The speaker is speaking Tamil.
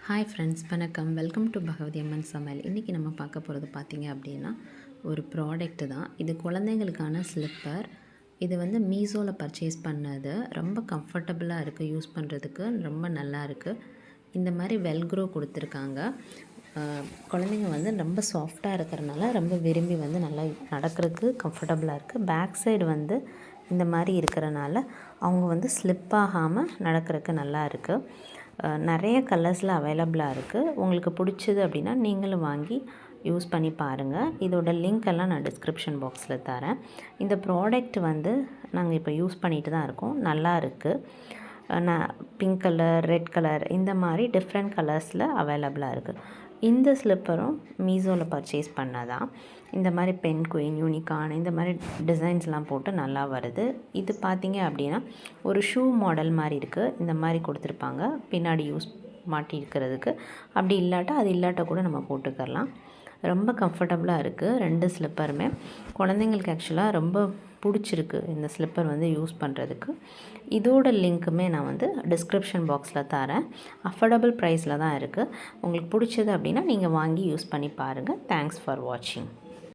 ஹாய் ஃப்ரெண்ட்ஸ், வணக்கம். வெல்கம் டு பகவதி அம்மன் சமையல். இன்றைக்கி நம்ம பார்க்க போகிறது பார்த்திங்க அப்படின்னா ஒரு ப்ராடக்ட்டு தான். இது குழந்தைங்களுக்கான ஸ்லிப்பர். இது வந்து மீஷோவில் பர்ச்சேஸ் பண்ணது. ரொம்ப கம்ஃபர்டபுளாக இருக்குது, யூஸ் பண்ணுறதுக்கு ரொம்ப நல்லா இருக்குது. இந்த மாதிரி வெல்க்ரோ கொடுத்துருக்காங்க. குழந்தைங்க வந்து ரொம்ப சாஃப்டாக இருக்கிறனால ரொம்ப விரும்பி வந்து நல்லா நடக்கிறதுக்கு கம்ஃபர்டபுளாக இருக்குது. பேக் சைடு வந்து இந்த மாதிரி இருக்கிறனால அவங்க வந்து ஸ்லிப் ஆகாமல் நடக்கிறதுக்கு நல்லா இருக்குது. நிறைய கலர்ஸில் அவைலபிளாக இருக்குது. உங்களுக்கு பிடிச்சது அப்படின்னா நீங்களும் வாங்கி யூஸ் பண்ணி பாருங்கள். இதோட லிங்க் எல்லாம் நான் டிஸ்கிரிப்ஷன் பாக்ஸில் தரேன். இந்த ப்ராடக்ட் வந்து நாங்கள் இப்போ யூஸ் பண்ணிட்டு தான் இருக்கோம். நல்லா இருக்குது. நான் பிங்க் கலர், ரெட் கலர் இந்த மாதிரி டிஃப்ரெண்ட் கலர்ஸில் அவைலபிளாக இருக்குது. இந்த ஸ்லிப்பரும் மீஷோவில் பர்ச்சேஸ் பண்ணதான். இந்த மாதிரி பென் குயின், யூனிகார்ன் இந்த மாதிரி டிசைன்ஸ்லாம் போட்டு நல்லா வருது. இது பார்த்திங்க அப்படின்னா ஒரு ஷூ மாடல் மாதிரி இருக்குது. இந்த மாதிரி கொடுத்துருப்பாங்க பின்னாடி மாட்டி இருக்கிறதுக்கு. அப்படி இல்லாட்டா அது இல்லாட்டா கூட நம்ம போட்டுக்கலாம். ரொம்ப கம்ஃபர்டபுளாக இருக்குது ரெண்டு ஸ்லிப்பருமே. குழந்தைங்களுக்கு ஆக்சுவலாக ரொம்ப பிடிச்சிருக்கு இந்த ஸ்லிப்பர் வந்து யூஸ் பண்ணுறதுக்கு. இதோட லிங்க்குமே நான் வந்து டிஸ்கிரிப்ஷன் பாக்ஸில் தரேன். அஃபோர்டபுள் ப்ரைஸில் தான் இருக்குது. உங்களுக்கு பிடிச்சது அப்படின்னா நீங்கள் வாங்கி யூஸ் பண்ணி பாருங்கள். தேங்க்ஸ் ஃபார் வாட்சிங்.